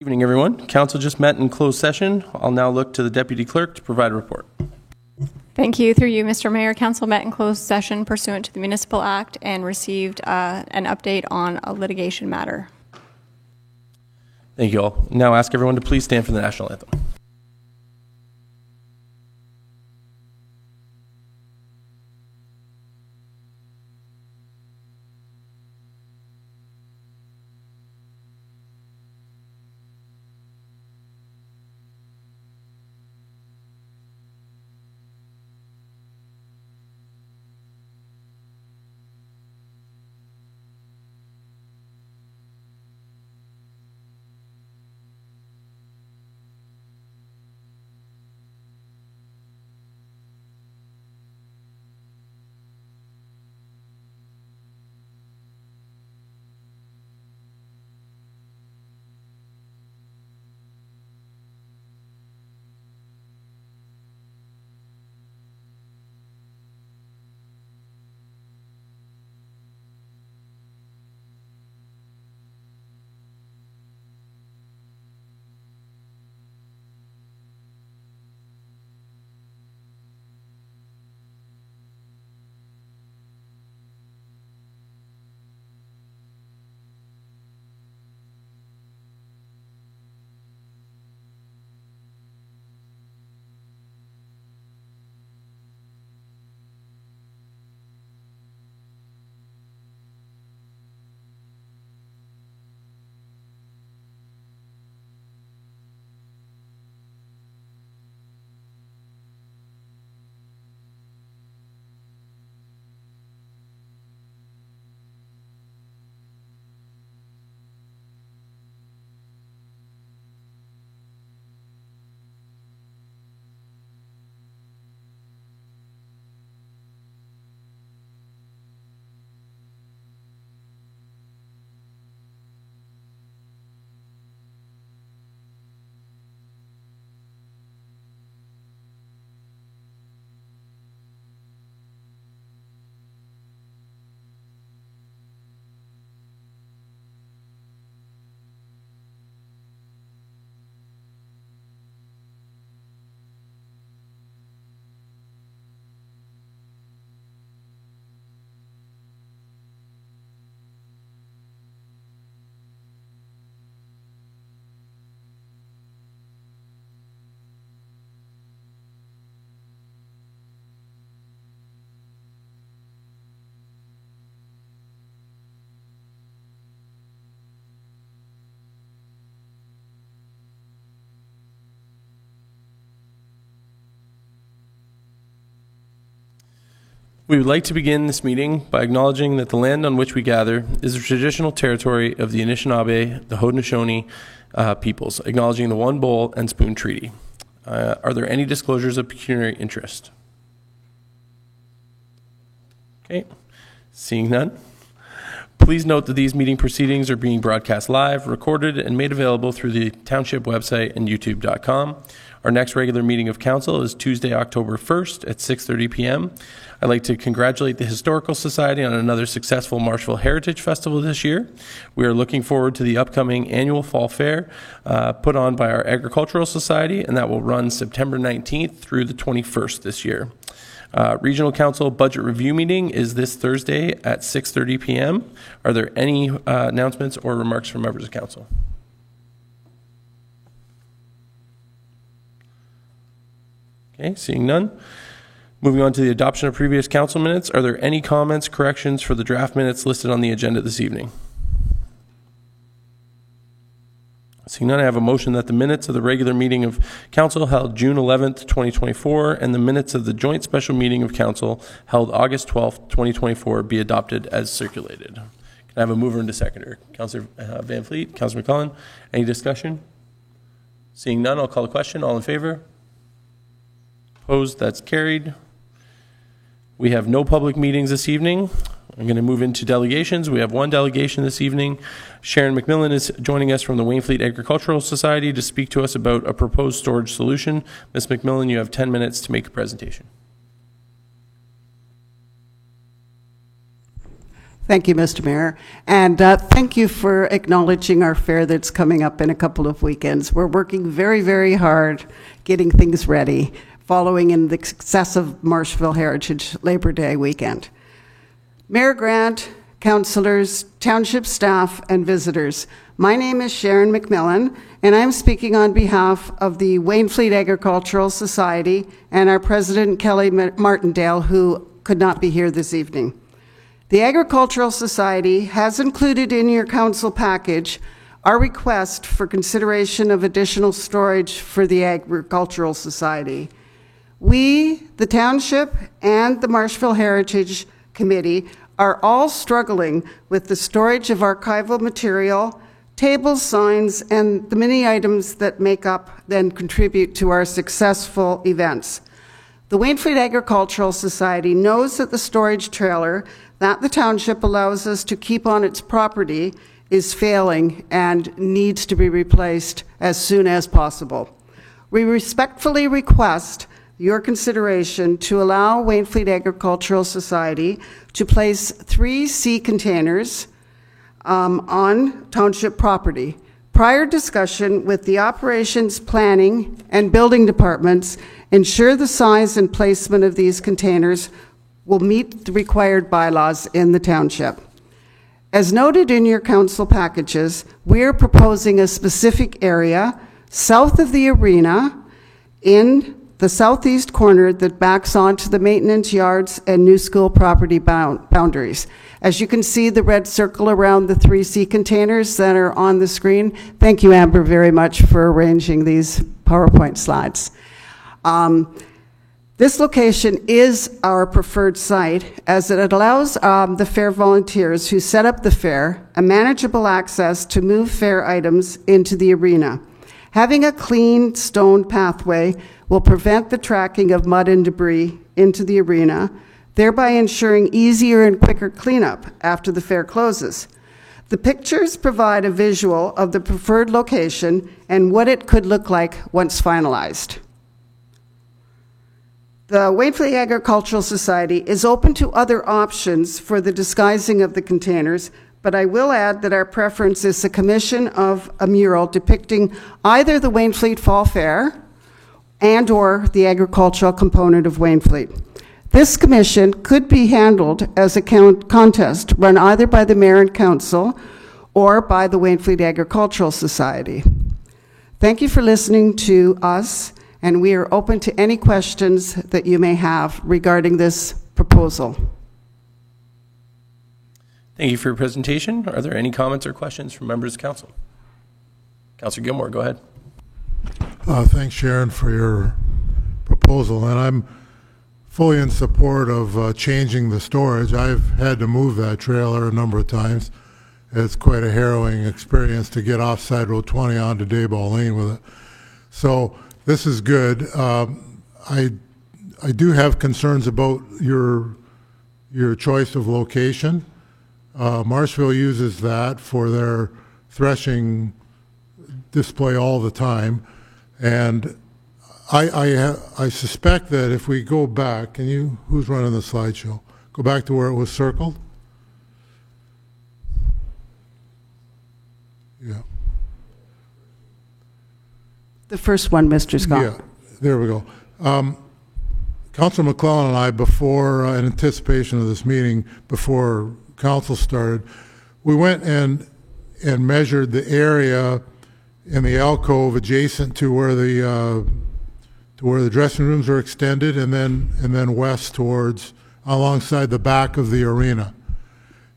Evening, everyone. Council just met in closed session. I'll now look to the Deputy Clerk to provide a report. Thank you. Through you, Mr. Mayor, Council met in closed session pursuant to the Municipal Act and received an update on a litigation matter. Thank you all. Now ask everyone to please stand for the national anthem. We would like to begin this meeting by acknowledging that the land on which we gather is the traditional territory of the Anishinaabe, the Haudenosaunee peoples, acknowledging the One Bowl and Spoon Treaty. Are there any disclosures of pecuniary interest? Okay, seeing none. Please note that these meeting proceedings are being broadcast live, recorded, and made available through the Township website and youtube.com. Our next regular meeting of council is Tuesday, October 1st at 6:30 p.m. I'd like to congratulate the Historical Society on another successful Marshville Heritage Festival this year. We are looking forward to the upcoming annual Fall Fair put on by our Agricultural Society, and that will run September 19th through the 21st this year. Regional Council Budget Review Meeting is this Thursday at 6:30 p.m. Are there any announcements or remarks from members of council? Okay, seeing none. Moving on to the adoption of previous council minutes, are there any comments, corrections for the draft minutes listed on the agenda this evening? Seeing none, I have a motion that the minutes of the regular meeting of council held June 11th, 2024, and the minutes of the joint special meeting of council held August 12th, 2024 be adopted as circulated. Can I have a mover and a seconder? Councillor Van Fleet, Councillor McClellan, any discussion? Seeing none, I'll call the question. All in favor? Opposed? That's carried. We have no public meetings this evening. I'm going to move into delegations. We have one delegation this evening. Sharon McMillan is joining us from the Wainfleet Agricultural Society to speak to us about a proposed storage solution. Ms. McMillan, you have 10 minutes to make a presentation. Thank you, Mr. Mayor. And thank you for acknowledging our fair that's coming up in a couple of weekends. We're working very, very hard getting things ready, following in the success of Marshville Heritage Labor Day weekend. Mayor Grant, councillors, township staff, and visitors, my name is Sharon McMillan, and I'm speaking on behalf of the Wainfleet Agricultural Society and our president, Kelly Martindale, who could not be here this evening. The Agricultural Society has included in your council package our request for consideration of additional storage for the Agricultural Society. We, the township, and the Marshville Heritage Committee are all struggling with the storage of archival material, tables, signs, and the many items that make up and contribute to our successful events. The Wainfleet Agricultural Society knows that the storage trailer that the township allows us to keep on its property is failing and needs to be replaced as soon as possible. We respectfully request your consideration to allow Wainfleet Agricultural Society to place 3 sea containers on township property. Prior discussion with the operations, planning, and building departments ensure the size and placement of these containers will meet the required bylaws in the township. As noted in your council packages, we are proposing a specific area south of the arena in the southeast corner that backs onto the maintenance yards and new school property boundaries. As you can see, the red circle around the 3 sea containers that are on the screen. Thank you, Amber, very much for arranging these PowerPoint slides. This location is our preferred site as it allows the fair volunteers who set up the fair a manageable access to move fair items into the arena. Having a clean stone pathway will prevent the tracking of mud and debris into the arena, thereby ensuring easier and quicker cleanup after the fair closes. The pictures provide a visual of the preferred location and what it could look like once finalized. The Wainfleet Agricultural Society is open to other options for the disguising of the containers, but I will add that our preference is the commission of a mural depicting either the Wainfleet Fall Fair and or the agricultural component of Wainfleet. This commission could be handled as a contest run either by the Mayor and Council or by the Wainfleet Agricultural Society. Thank you for listening to us, and we are open to any questions that you may have regarding this proposal. Thank you for your presentation. Are there any comments or questions from members of council? Councilor Gilmore, go ahead. Thanks, Sharon, for your proposal, and I'm fully in support of changing the storage. I've had to move that trailer a number of times. It's quite a harrowing experience to get off Side Road 20 onto Dayball Lane with it. So this is good. I do have concerns about your choice of location. Marshville uses that for their threshing display all the time, and I suspect that if we go back, who's running the slideshow? Go back to where it was circled. Yeah. The first one, Mr. Scott. Yeah, there we go. Councilor McClellan and I, before, in anticipation of this meeting, before council started, we went and measured the area in the alcove adjacent to where the dressing rooms are extended, and then west towards alongside the back of the arena.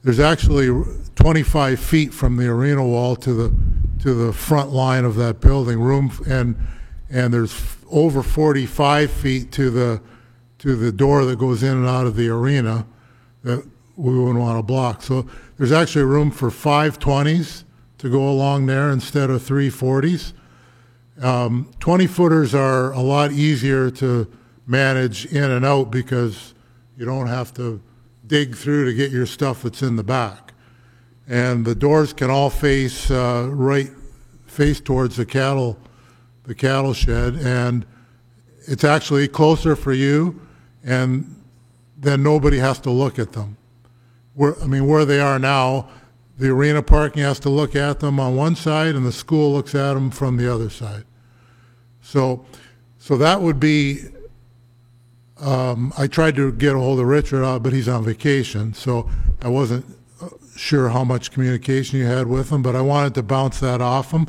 There's actually 25 feet from the arena wall to the front line of that building room, and there's over 45 feet to the door that goes in and out of the arena that we wouldn't want to block. So there's actually room for 5 20s to go along there instead of 3 40s. 20-footers are a lot easier to manage in and out because you don't have to dig through to get your stuff that's in the back. And the doors can all face face towards the cattle shed, and it's actually closer for you, and then nobody has to look at them. where they are now, the arena parking has to look at them on one side and the school looks at them from the other side. So that would be, I tried to get a hold of Richard, but he's on vacation, so I wasn't sure how much communication you had with him, but I wanted to bounce that off him.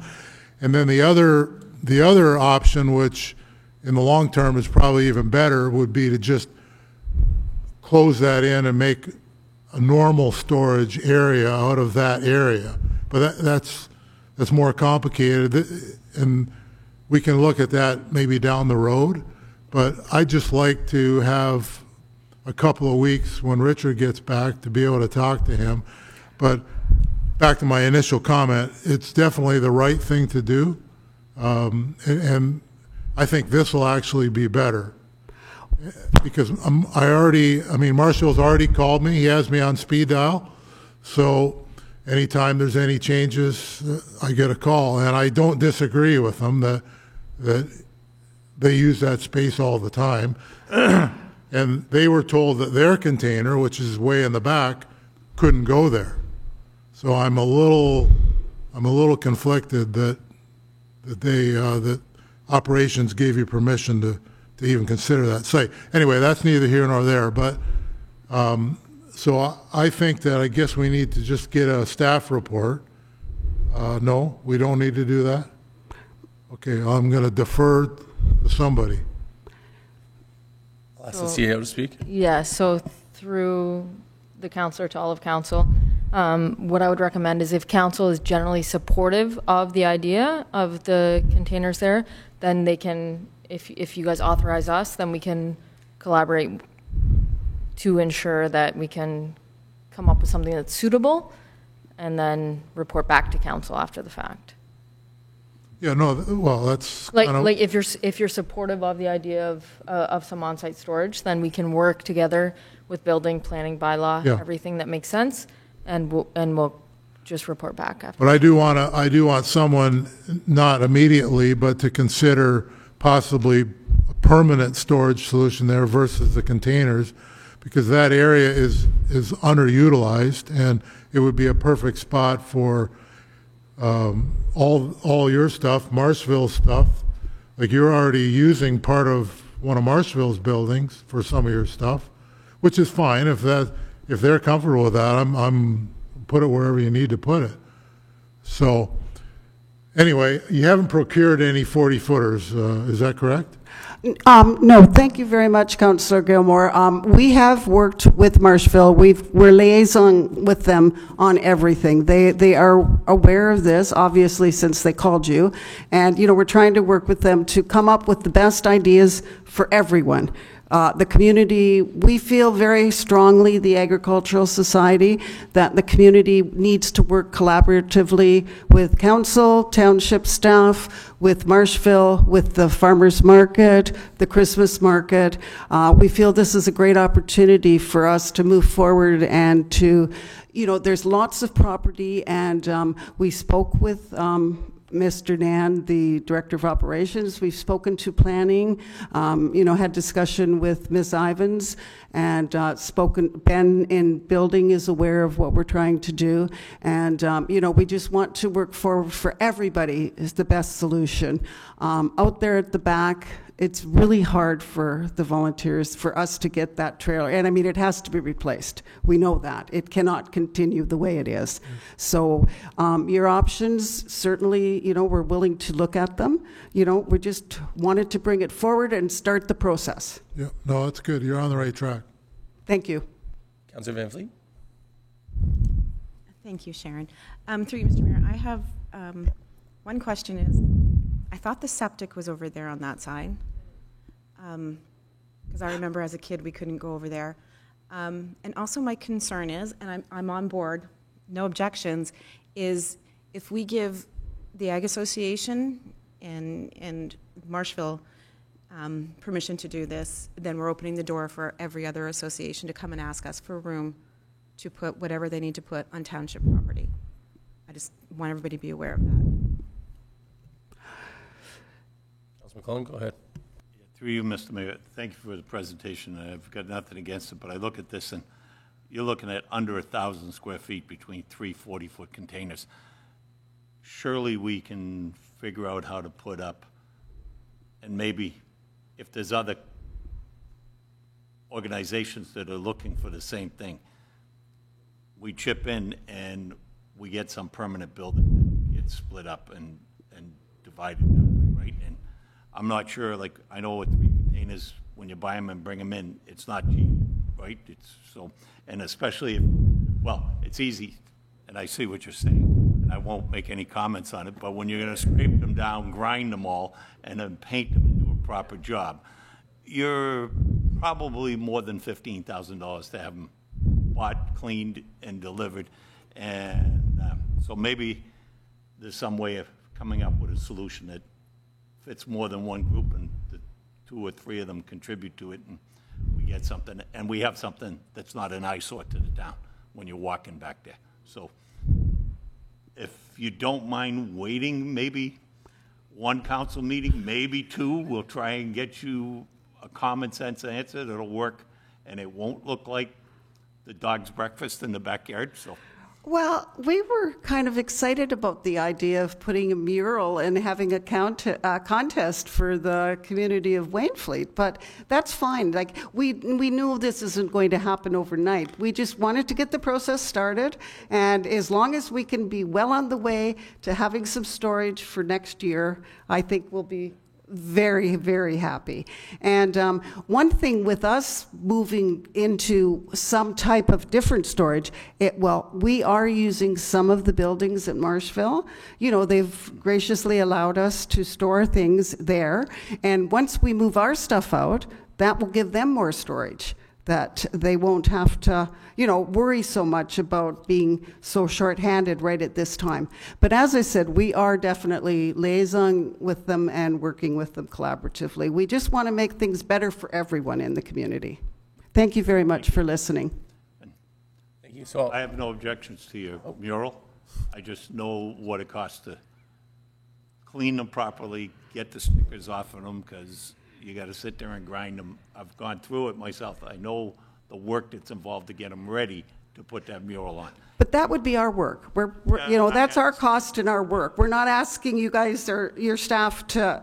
And then the other option, which in the long term is probably even better, would be to just close that in and make a normal storage area out of that area. But that's more complicated, and we can look at that maybe down the road. But I'd just like to have a couple of weeks when Richard gets back to be able to talk to him. But back to my initial comment, it's definitely the right thing to do, and I think this will actually be better. Because Marshall's already called me. He has me on speed dial. So anytime there's any changes, I get a call. And I don't disagree with them that they use that space all the time. And they were told that their container, which is way in the back, couldn't go there. So I'm a little conflicted that operations gave you permission to even consider that site. Anyway, that's neither here nor there, but so I think that I guess we need to just get a staff report. No, we don't need to do that? Okay, I'm going to defer to somebody. I'll ask the CEO to speak. Yeah, so through the councilor to all of council, what I would recommend is if council is generally supportive of the idea of the containers there, then they can, if you guys authorize us, then we can collaborate to ensure that we can come up with something that's suitable and then report back to council after the fact. Yeah, no, well, that's like if you're supportive of the idea of some on-site storage, then we can work together with building, planning, bylaw, everything that makes sense, and we'll just report back after. But I do want someone, not immediately, but to consider possibly a permanent storage solution there versus the containers, because that area is underutilized, and it would be a perfect spot for all your stuff, Marshville stuff. Like, you're already using part of one of Marshville's buildings for some of your stuff, which is fine if they're comfortable with that. I'm put it wherever you need to put it. So anyway, you haven't procured any 40-footers, is that correct? No, thank you very much, Councillor Gilmore. We have worked with Marshville. We're liaison with them on everything. They are aware of this, obviously, since they called you. And, we're trying to work with them to come up with the best ideas for everyone. The community, we feel very strongly, the Agricultural Society, that the community needs to work collaboratively with council, township staff, with Marshville, with the farmers market, the Christmas market. We feel this is a great opportunity for us to move forward and to, there's lots of property, and we spoke with Mr. Nan, the Director of Operations. We've spoken to planning, had discussion with Ms. Ivans, and Ben in building is aware of what we're trying to do. And, we just want to work forward for everybody is the best solution. Out there at the back, it's really hard for the volunteers, for us to get that trailer. And it has to be replaced. We know that. It cannot continue the way it is. So your options, certainly, we're willing to look at them. We just wanted to bring it forward and start the process. Yeah, no, that's good. You're on the right track. Thank you. Councillor Van Fleet. Thank you, Sharon. Through you, Mr. Mayor, I have one question is, I thought the septic was over there on that side, because I remember as a kid we couldn't go over there. And also my concern is, and I'm on board, no objections, is if we give the Ag Association and Marshville permission to do this, then we're opening the door for every other association to come and ask us for room to put whatever they need to put on township property. I just want everybody to be aware of that. McClellan, go ahead. Through you, Mr. Mayor, thank you for the presentation. I've got nothing against it, but I look at this and, you're looking at under 1,000 square feet between 3 40-foot containers. Surely we can figure out how to put up, and maybe if there's other organizations that are looking for the same thing, we chip in and we get some permanent building that gets split up and divided that way, right? And I'm not sure, like, I know with 3 containers, when you buy them and bring them in, it's not cheap, right? It's so, and especially if, well, it's easy, and I see what you're saying, and I won't make any comments on it, but when you're gonna scrape them down, grind them all, and then paint them and do a proper job, you're probably more than $15,000 to have them bought, cleaned, and delivered. And so maybe there's some way of coming up with a solution that fits more than one group, and the 2 or 3 of them contribute to it, and we get something, and we have something that's not an eyesore to the town when you're walking back there. So if you don't mind waiting, maybe 1 council meeting, maybe 2, we'll try and get you a common sense answer that'll work, and it won't look like the dog's breakfast in the backyard, so. Well, we were kind of excited about the idea of putting a mural and having a contest for the community of Wainfleet, but that's fine. Like, we knew this isn't going to happen overnight. We just wanted to get the process started, and as long as we can be well on the way to having some storage for next year, I think we'll be very, very happy. And one thing with us moving into some type of different storage, we are using some of the buildings at Marshville. You know, they've graciously allowed us to store things there. And once we move our stuff out, that will give them more storage, that they won't have to, worry so much about being so short-handed right at this time. But as I said, we are definitely liaising with them and working with them collaboratively. We just want to make things better for everyone in the community. Thank you very much for listening. Thank you. So I have no objections to your mural. I just know what it costs to clean them properly, get the stickers off of them, because you got to sit there and grind them. I've gone through it myself. I know the work that's involved to get them ready to put that mural on. But that would be our work. That's our cost and our work. We're not asking you guys or your staff to,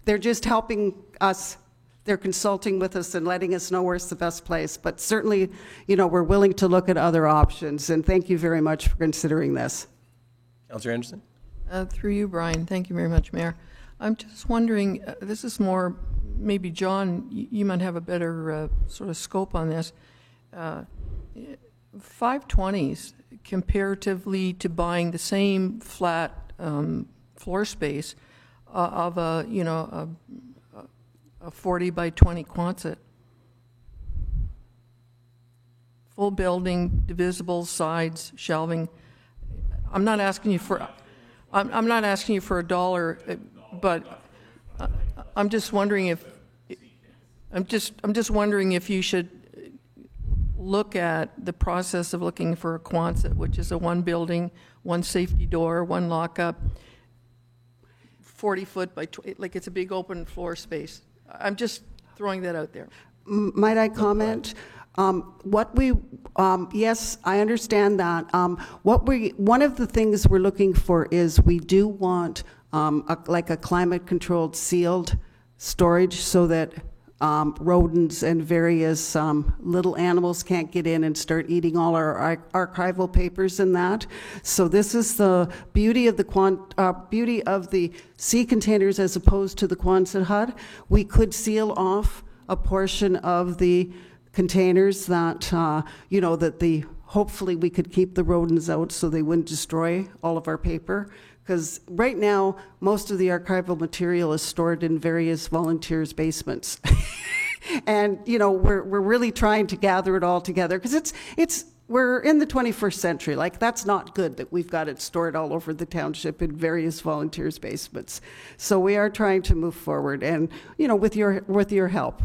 they're just helping us. They're consulting with us and letting us know where's the best place. But certainly, we're willing to look at other options. And thank you very much for considering this. Councillor Anderson? Through you, Brian. Thank you very much, Mayor. I'm just wondering, this is more, maybe John, you might have a better sort of scope on this. 520s, comparatively to buying the same flat floor space of a 40 by 20 Quonset. Full building, divisible sides, shelving. I'm not asking you for a dollar. But I'm just wondering if you should look at the process of looking for a Quonset, which is a 1 building, 1 safety door, 1 lockup, 40 foot by like it's a big open floor space. I'm just throwing that out there. Might I comment? Yes, I understand that. One of the things we're looking for is we do want like a climate-controlled, sealed storage so that rodents and various little animals can't get in and start eating all our archival papers and that. So this is the beauty of the sea containers as opposed to the Quonset hut. We could seal off a portion of the containers that hopefully we could keep the rodents out so they wouldn't destroy all of our paper. Because right now, most of the archival material is stored in various volunteers' basements. And, we're really trying to gather it all together because we're in the 21st century. Like, that's not good that we've got it stored all over the township in various volunteers' basements. So we are trying to move forward and, with your help.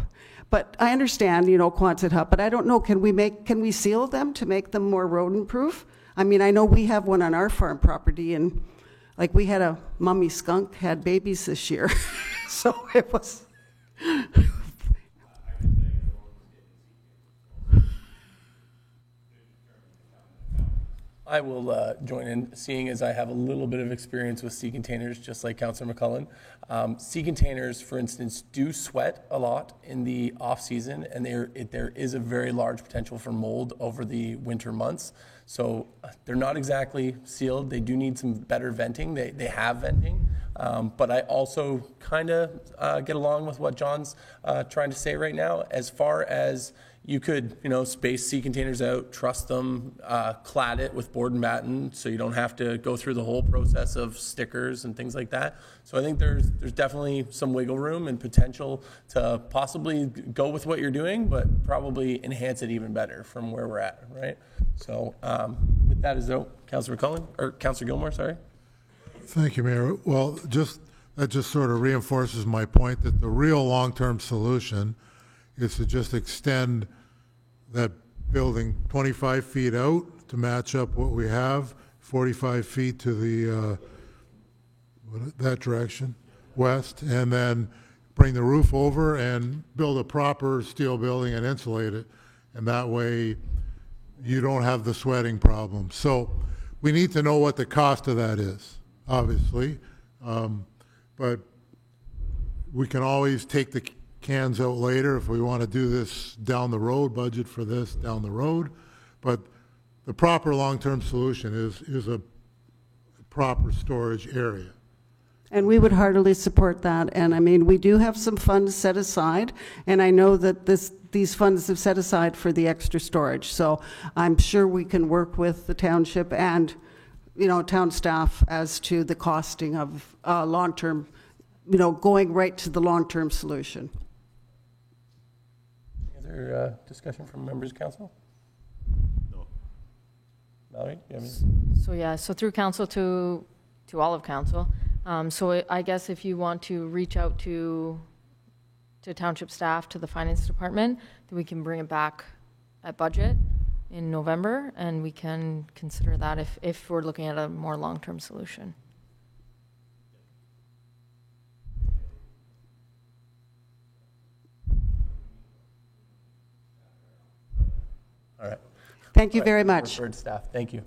But I understand, Quonset hut, but I don't know, can we seal them to make them more rodent-proof? I mean, I know we have one on our farm property, and like we had a mummy skunk had babies this year. So it was. I will join in, seeing as I have a little bit of experience with sea containers, just like Councillor McClellan. Sea containers, for instance, do sweat a lot in the off-season, and there is a very large potential for mold over the winter months. So they're not exactly sealed. They do need some better venting. They have venting. But I also kind of get along with what John's trying to say right now, as far as you could, space sea containers out, truss them, clad it with board and batten, so you don't have to go through the whole process of stickers and things like that. So I think there's definitely some wiggle room and potential to possibly go with what you're doing, but probably enhance it even better from where we're at, right? So with that, Councillor McClellan, or Councillor Gilmore, sorry. Thank you, Mayor. Well, that just sort of reinforces my point that the real long-term solution is to just extend that building 25 feet out to match up what we have, 45 feet to the that direction, west, and then bring the roof over and build a proper steel building and insulate it. And that way you don't have the sweating problem. So we need to know what the cost of that is, obviously. But we can always take the cans out later if we want to do this down the road, budget for this down the road. But the proper long-term solution is a proper storage area. And we would heartily support that. And I mean, we do have some funds set aside, and I know that these funds have set aside for the extra storage. So I'm sure we can work with the township and, town staff as to the costing of long-term, going right to the long-term solution. Is there discussion from members of council? No. Mallory, do you have any? So through council to all of council. So I guess if you want to reach out to township staff, to the finance department, then we can bring it back at budget in November, and we can consider that if we're looking at a more long-term solution. All right. Thank you very much. Referred staff, thank you.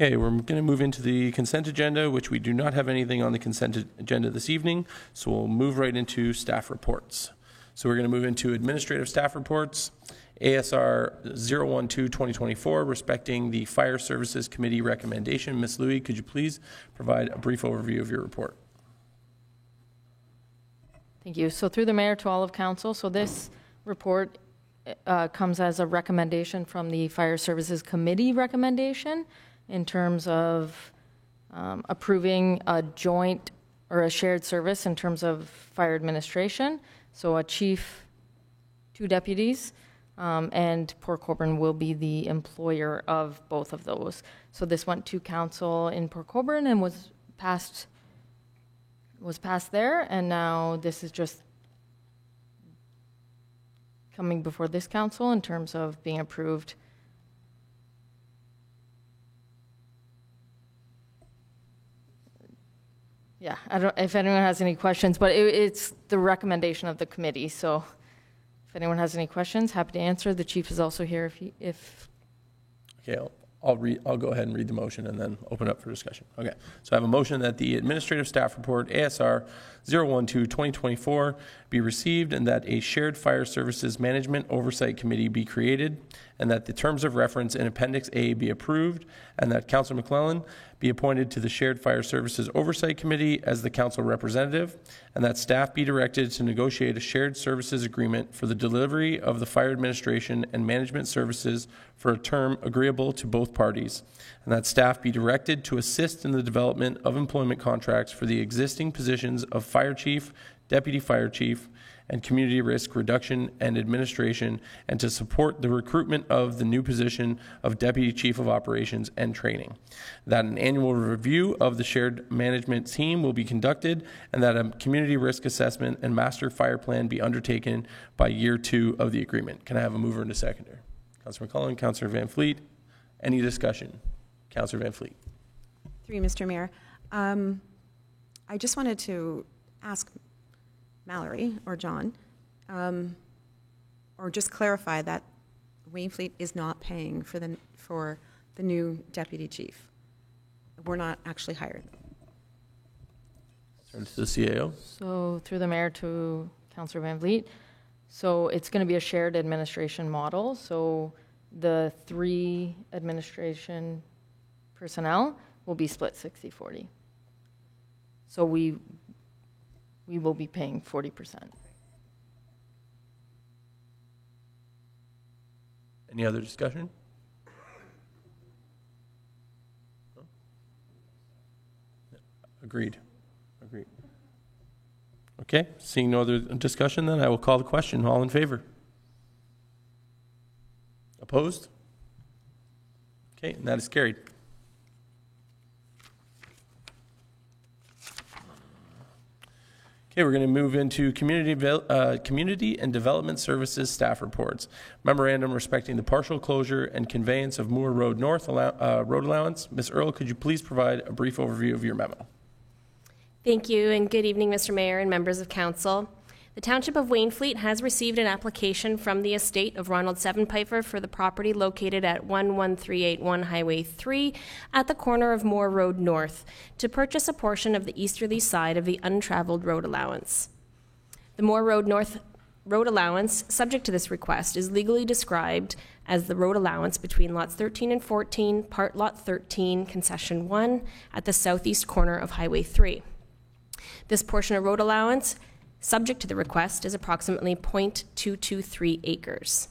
Okay, we're going to move into the consent agenda, which we do not have anything on the consent agenda this evening, so we'll move right into staff reports. So we're going to move into administrative staff reports. ASR 012-2024, respecting the Fire Services Committee recommendation. Ms. Louie, could you please provide a brief overview of your report? Thank you. So through the mayor to all of council, so this report comes as a recommendation from the Fire Services Committee recommendation in terms of approving a joint or a shared service in terms of fire administration. So a chief, 2 deputies, and Port Colborne will be the employer of both of those. So this went to council in Port Colborne and was passed there, and now this is just coming before this council in terms of being approved. Yeah, I don't, if anyone has any questions, but it's the recommendation of the committee. So if anyone has any questions, happy to answer. The chief is also here if Okay, I'll go ahead and read the motion and then open up for discussion. Okay, so I have a motion that the administrative staff report ASR 012-2024 be received, and that a shared fire services management oversight committee be created, and that the terms of reference in Appendix A be approved, and that Councillor McClellan be appointed to the Shared Fire Services Oversight Committee as the council representative, and that staff be directed to negotiate a shared services agreement for the delivery of the fire administration and management services for a term agreeable to both parties, and that staff be directed to assist in the development of employment contracts for the existing positions of fire chief, deputy fire chief, and community risk reduction and administration, and to support the recruitment of the new position of Deputy Chief of Operations and Training. That an annual review of the shared management team will be conducted, and that a community risk assessment and master fire plan be undertaken by year 2 of the agreement. Can I have a mover and a seconder? Councillor McClellan, Councillor Van Fleet. Any discussion? Councillor Van Fleet. Through you, Mr. Mayor. I just wanted to ask Mallory or John, or just clarify that Wainfleet is not paying for the new deputy chief. We're not actually hired. Turn to the CAO. So through the mayor to Councillor Van Vliet. So it's going to be a shared administration model. So the 3 administration personnel will be split 60-40. So we will be paying 40%. Any other discussion? No? Agreed. Agreed. Okay, seeing no other discussion, then I will call the question. All in favor? Opposed? Okay, and that is carried. Okay, we're going to move into Community and Development Services staff reports. Memorandum respecting the partial closure and conveyance of Moore Road North road allowance. Ms. Earle, could you please provide a brief overview of your memo? Thank you, and good evening, Mr. Mayor and members of council. The Township of Wainfleet has received an application from the estate of Ronald Sevenpfeifer for the property located at 11381 Highway 3 at the corner of Moore Road North to purchase a portion of the easterly side of the untraveled road allowance. The Moore Road North road allowance, subject to this request, is legally described as the road allowance between lots 13 and 14, part lot 13, concession 1, at the southeast corner of Highway 3. This portion of road allowance, subject to the request, is approximately 0.223 acres.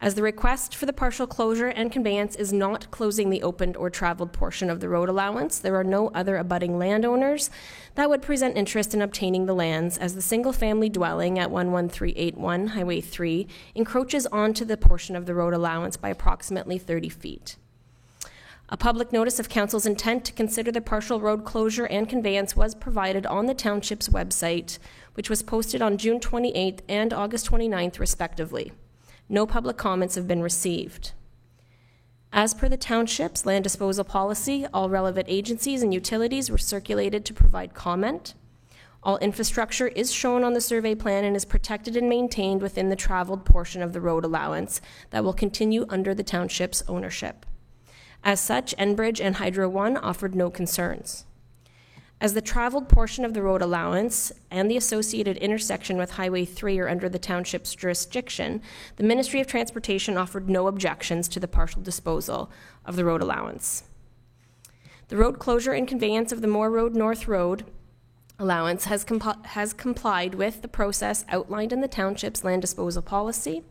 As the request for the partial closure and conveyance is not closing the opened or traveled portion of the road allowance, there are no other abutting landowners that would present interest in obtaining the lands, as the single-family dwelling at 11381 Highway 3 encroaches onto the portion of the road allowance by approximately 30 feet. A public notice of council's intent to consider the partial road closure and conveyance was provided on the township's website, which was posted on June 28th and August 29th, respectively. No public comments have been received. As per the township's land disposal policy, all relevant agencies and utilities were circulated to provide comment. All infrastructure is shown on the survey plan and is protected and maintained within the traveled portion of the road allowance that will continue under the township's ownership. As such, Enbridge and Hydro One offered no concerns. As the traveled portion of the road allowance and the associated intersection with Highway 3 are under the township's jurisdiction, the Ministry of Transportation offered no objections to the partial disposal of the road allowance. The road closure and conveyance of the Moore Road North Road allowance has complied with the process outlined in the township's land disposal policy,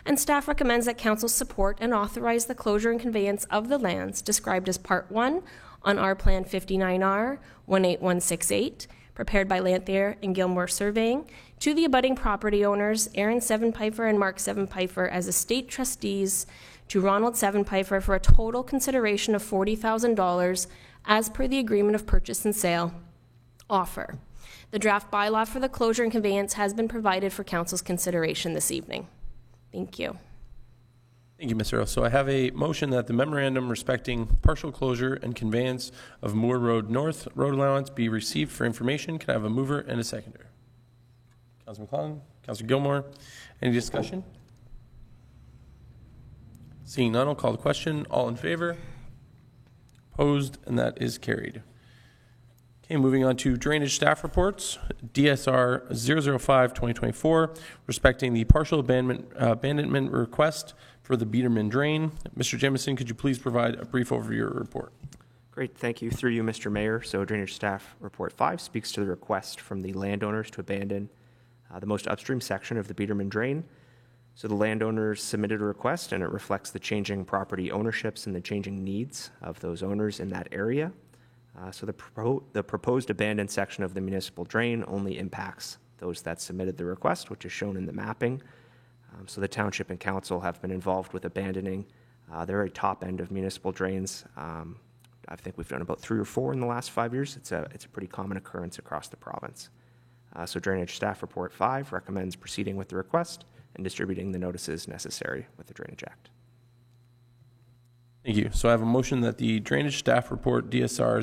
and staff recommends that council support and authorize the closure and conveyance of the lands described as Part 1 on our Plan 59R 18168, prepared by Lanthier and Gilmore Surveying, to the abutting property owners, Aaron Sevenpfeifer and Mark Sevenpfeifer, as estate trustees to Ronald Sevenpfeifer for a total consideration of $40,000 as per the agreement of purchase and sale offer. The draft bylaw for the closure and conveyance has been provided for council's consideration this evening. Thank you. Thank you, Ms. Earle. So I have a motion that the memorandum respecting partial closure and conveyance of Moore Road North road allowance be received for information. Can I have a mover and a seconder? Councilor McClellan, Councilor Gilmore, any discussion? Seeing none, I'll call the question. All in favor? Opposed? And that is carried. Okay, moving on to drainage staff reports. DSR 005-2024, respecting the partial abandonment request for the Biederman Drain. Mr. Jemison, could you please provide a brief overview of your report? Great, thank you. Through you, Mr. Mayor. So Drainage Staff Report 5 speaks to the request from the landowners to abandon the most upstream section of the Biederman Drain. So the landowners submitted a request, and it reflects the changing property ownerships and the changing needs of those owners in that area. So the proposed abandoned section of the municipal drain only impacts those that submitted the request, which is shown in the mapping. So the township and council have been involved with abandoning the very top end of municipal drains. I think we've done about 3 or 4 in the last 5 years. It's a pretty common occurrence across the province. So Drainage Staff Report 5 recommends proceeding with the request and distributing the notices necessary with the Drainage Act. Thank you. So I have a motion that the Drainage Staff Report DSR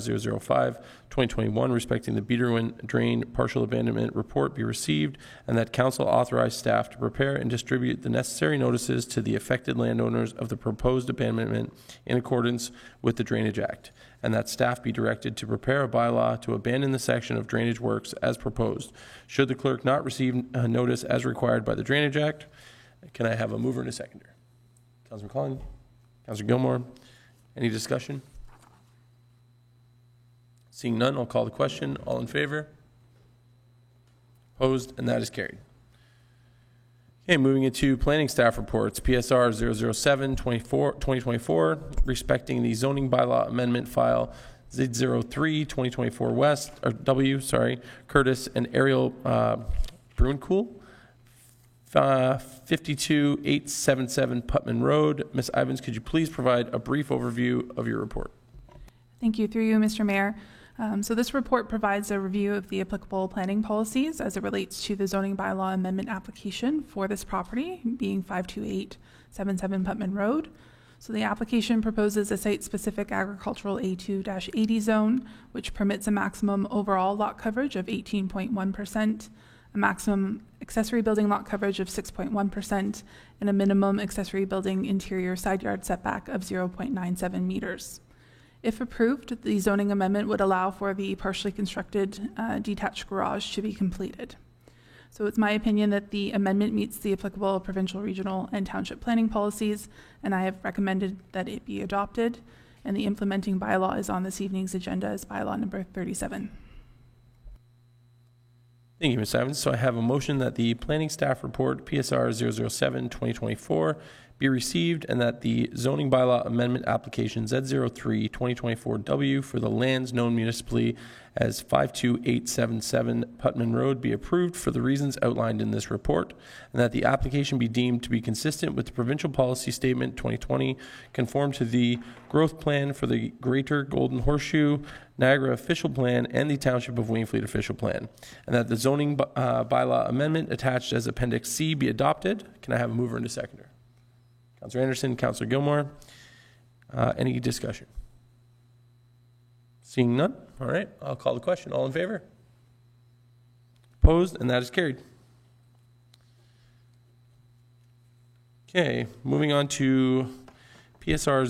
005-2021 respecting the Biederman Drain Partial Abandonment Report be received, and that Council authorize staff to prepare and distribute the necessary notices to the affected landowners of the proposed abandonment in accordance with the Drainage Act, and that staff be directed to prepare a bylaw to abandon the section of drainage works as proposed. Should the clerk not receive a notice as required by the Drainage Act, can I have a mover and a seconder? Councilor McClellan? Councilor Gilmore, any discussion? Seeing none, I'll call the question. All in favor? Opposed? And that is carried. Okay, moving into planning staff reports, PSR 007-2024, respecting the zoning bylaw amendment file Z03-2024 West, or W, sorry, Curtis and Ariel Bruincool. 52877 Putman Road. Ms. Ivins, could you please provide a brief overview of your report? Thank you. Through you, Mr. Mayor. So this report provides a review of the applicable planning policies as it relates to the zoning bylaw amendment application for this property, being 52877 Putman Road. So the application proposes a site-specific agricultural A2-80 zone, which permits a maximum overall lot coverage of 18.1%, a maximum accessory building lot coverage of 6.1%, and a minimum accessory building interior side yard setback of 0.97 meters. If approved, the zoning amendment would allow for the partially constructed detached garage to be completed. So it's my opinion that the amendment meets the applicable provincial, regional, and township planning policies, and I have recommended that it be adopted, and the implementing bylaw is on this evening's agenda as bylaw number 37. Thank you, Ms. Evans. So I have a motion that the planning staff report PSR 007-2024 be received, and that the zoning bylaw amendment application Z03-2024W for the lands known municipally as 52877 Putman Road be approved for the reasons outlined in this report, and that the application be deemed to be consistent with the Provincial Policy Statement 2020, conform to the growth plan for the Greater Golden Horseshoe, Niagara Official Plan, and the Township of Wainfleet Official Plan, and that the zoning bylaw amendment attached as Appendix C be adopted. Can I have a mover and a seconder? Councilor Anderson, Councilor Gilmore. Any discussion? Seeing none? All right, I'll call the question. All in favor? Opposed? And that is carried. Okay, moving on to PSR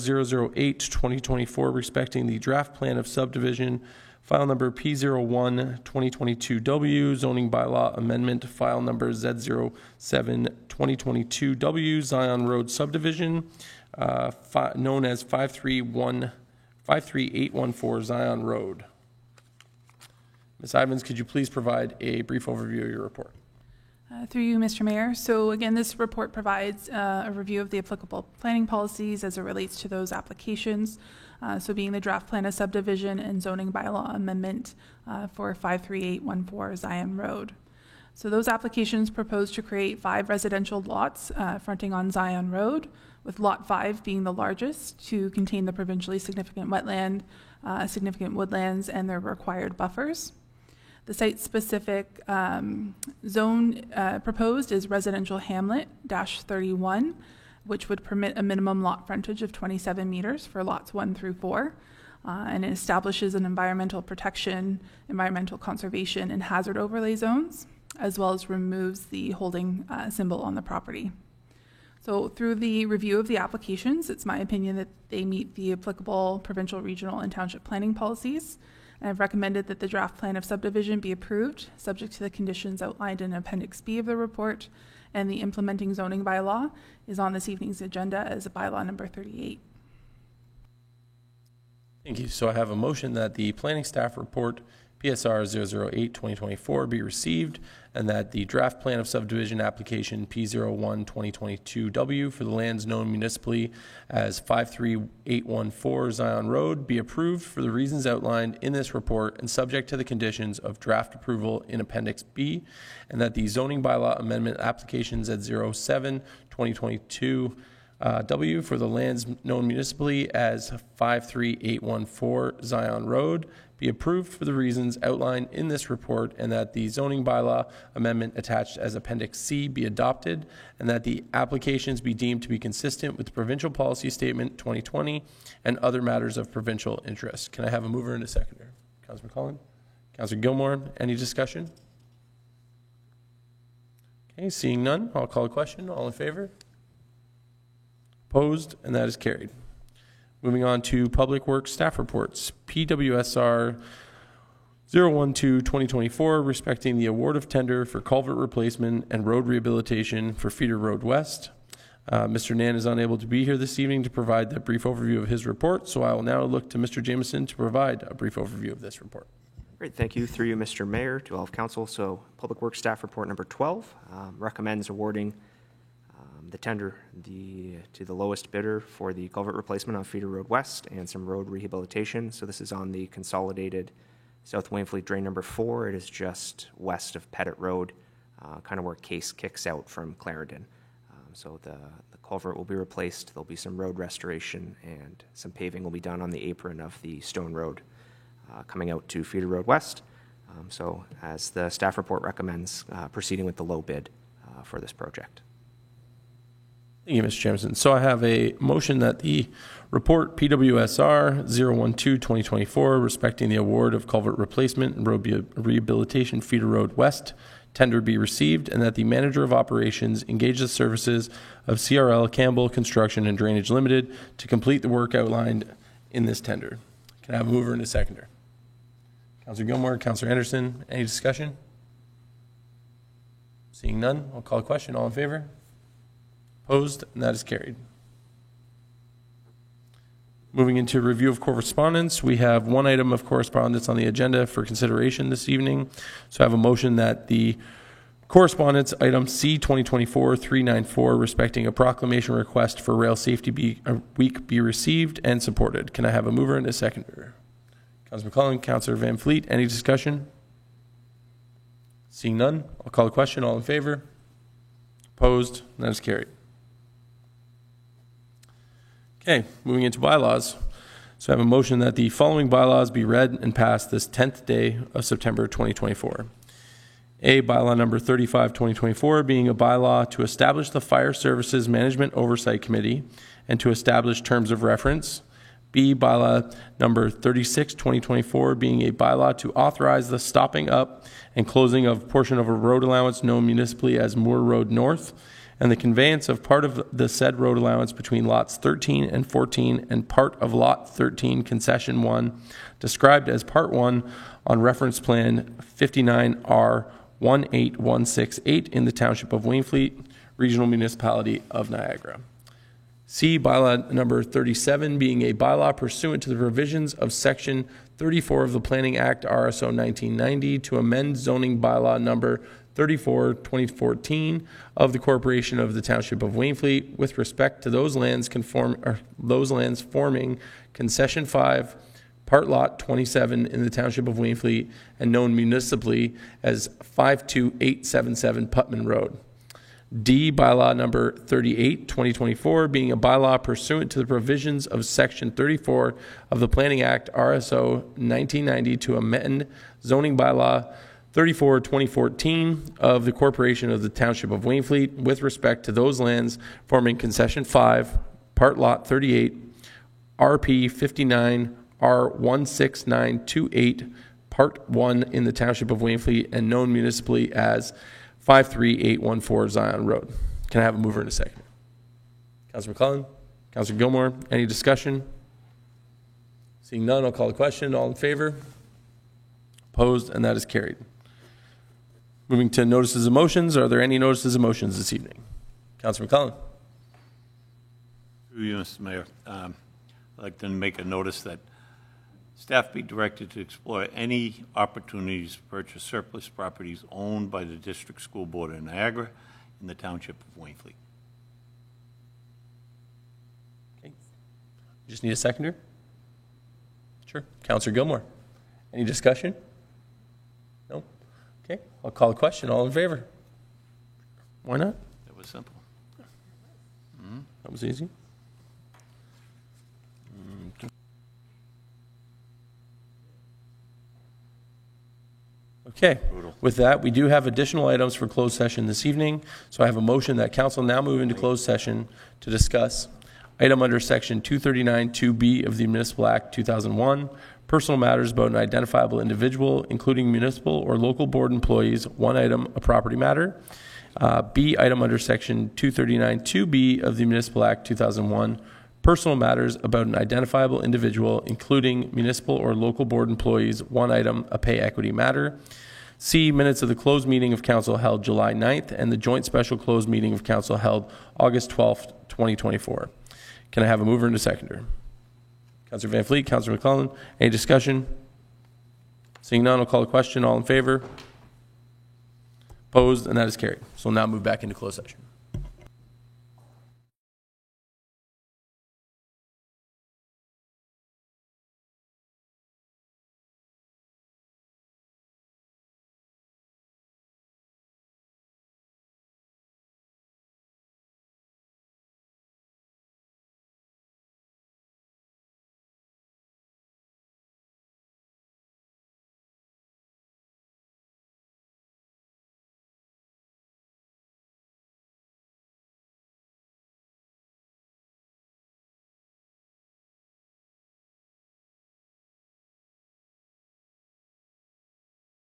008-2024, respecting the draft plan of subdivision, file number P01-2022W, zoning bylaw amendment, file number Z07-2022W, Zion Road subdivision, known as 53814 Zion Road. Ms. Ivins, could you please provide a brief overview of your report? Through you, Mr. Mayor. So again, this report provides a review of the applicable planning policies as it relates to those applications. So being the draft plan of subdivision and zoning bylaw amendment for 53814 Zion Road. So those applications propose to create 5 residential lots fronting on Zion Road, with Lot 5 being the largest to contain the provincially significant wetland, significant woodlands, and their required buffers. The site-specific zone proposed is residential hamlet-31, which would permit a minimum lot frontage of 27 meters for lots 1 through 4, and it establishes an environmental protection, environmental conservation, and hazard overlay zones, as well as removes the holding symbol on the property. So through the review of the applications, it's my opinion that they meet the applicable provincial, regional, and township planning policies. And I've recommended that the draft plan of subdivision be approved, subject to the conditions outlined in Appendix B of the report, and the implementing zoning bylaw is on this evening's agenda as bylaw number 38. Thank you. So I have a motion that the planning staff report PSR 008-2024 be received, and that the draft plan of subdivision application P01-2022W for the lands known municipally as 53814 Zion Road be approved for the reasons outlined in this report and subject to the conditions of draft approval in Appendix B, and that the zoning bylaw amendment applications at 07-2022 W for the lands known municipally as 53814 Zion Road be approved for the reasons outlined in this report, and that the zoning bylaw amendment attached as Appendix C be adopted, and that the applications be deemed to be consistent with the Provincial Policy Statement 2020 and other matters of provincial interest. Can I have a mover and a seconder? Councillor McClellan. Councillor Gilmore, any discussion? Okay, seeing none, I'll call a question. All in favor? Opposed? And that is carried. Moving on to Public Works staff reports. PWSR 012-2024, respecting the award of tender for culvert replacement and road rehabilitation for Feeder Road West. Mr. Nan is unable to be here this evening to provide that brief overview of his report, so I will now look to Mr. Jameson to provide a brief overview of this report. Great, thank you. Through you, Mr. Mayor, to all of council. So Public Works Staff Report number 12 recommends awarding the tender to the lowest bidder for the culvert replacement on Feeder Road West and some road rehabilitation. So this is on the consolidated South Wainfleet Drain number 4. It is just west of Pettit Road, kind of where Case kicks out from Clarendon. So the culvert will be replaced. There'll be some road restoration, and some paving will be done on the apron of the Stone Road coming out to Feeder Road West. So as the staff report recommends, proceeding with the low bid for this project. Thank you, Mr. Jameson. So I have a motion that the report PWSR 012-2024, respecting the award of culvert replacement and road rehabilitation Feeder Road West tender be received, and that the manager of operations engage the services of CRL Campbell Construction and Drainage Limited to complete the work outlined in this tender. Can I have a mover and a seconder? Councillor Gilmore, Councillor Anderson, any discussion? Seeing none, I'll call a question. All in favor? Opposed? And that is carried. Moving into review of correspondence, we have one item of correspondence on the agenda for consideration this evening. So I have a motion that the correspondence item C 2024-394, respecting a proclamation request for Rail Safety Week, be received and supported. Can I have a mover and a seconder? Councillor McClellan, Councillor Van Fleet, any discussion? Seeing none, I'll call a question. All in favor? Opposed? And that is carried. Okay, moving into bylaws. So I have a motion that the following bylaws be read and passed this 10th day of September 2024. A, bylaw number 35-2024, being a bylaw to establish the Fire Services Management Oversight Committee and to establish terms of reference. B, bylaw number 36-2024, being a bylaw to authorize the stopping up and closing of a portion of a road allowance known municipally as Moore Road North, and the conveyance of part of the said road allowance between lots 13 and 14 and part of lot 13 concession 1, described as part 1 on reference plan 59R 18168 in the Township of Wainfleet, Regional Municipality of Niagara. C, bylaw number 37, being a bylaw pursuant to the provisions of Section 34 of the Planning Act RSO 1990 to amend zoning bylaw number 34-2014 of the Corporation of the Township of Wainfleet with respect to those lands forming Concession 5, Part Lot 27 in the Township of Wainfleet and known municipally as 52877 Putman Road. D, bylaw number 38-2024, being a bylaw pursuant to the provisions of Section 34 of the Planning Act RSO 1990 to amend zoning bylaw 34-2014 of the Corporation of the Township of Wainfleet with respect to those lands forming Concession 5, Part Lot 38, RP 59 R16928, Part 1 in the Township of Wainfleet and known municipally as 53814 Zion Road. Can I have a mover and a second? Councillor McClellan, Councillor Gilmore, any discussion? Seeing none, I'll call the question. All in favor? Opposed? And that is carried. Moving to notices of motions. Are there any notices of motions this evening? Councillor McClellan. Through you, Mr. Mayor. I'd like to make a notice that staff be directed to explore any opportunities to purchase surplus properties owned by the District School Board of Niagara in the Township of Wainfleet. Okay. You just need a seconder? Sure. Councillor Gilmore. Any discussion? No? Okay. I'll call a question. All in favor? Why not? That was simple. That was easy. Okay. With that, we do have additional items for closed session this evening. So I have a motion that council now move into closed session to discuss item under section 239-2B of the Municipal Act 2001, personal matters about an identifiable individual, including municipal or local board employees, one item, a property matter. B, item under section 239-2B of the Municipal Act 2001, personal matters about an identifiable individual, including municipal or local board employees, one item, a pay equity matter. C, minutes of the closed meeting of council held July 9th and the joint special closed meeting of council held August 12th, 2024. Can I have a mover and a seconder? Councillor Van Fleet, Councillor McClellan, any discussion? Seeing none, I'll call the question. All in favor? Opposed? And that is carried. So we'll now move back into closed session.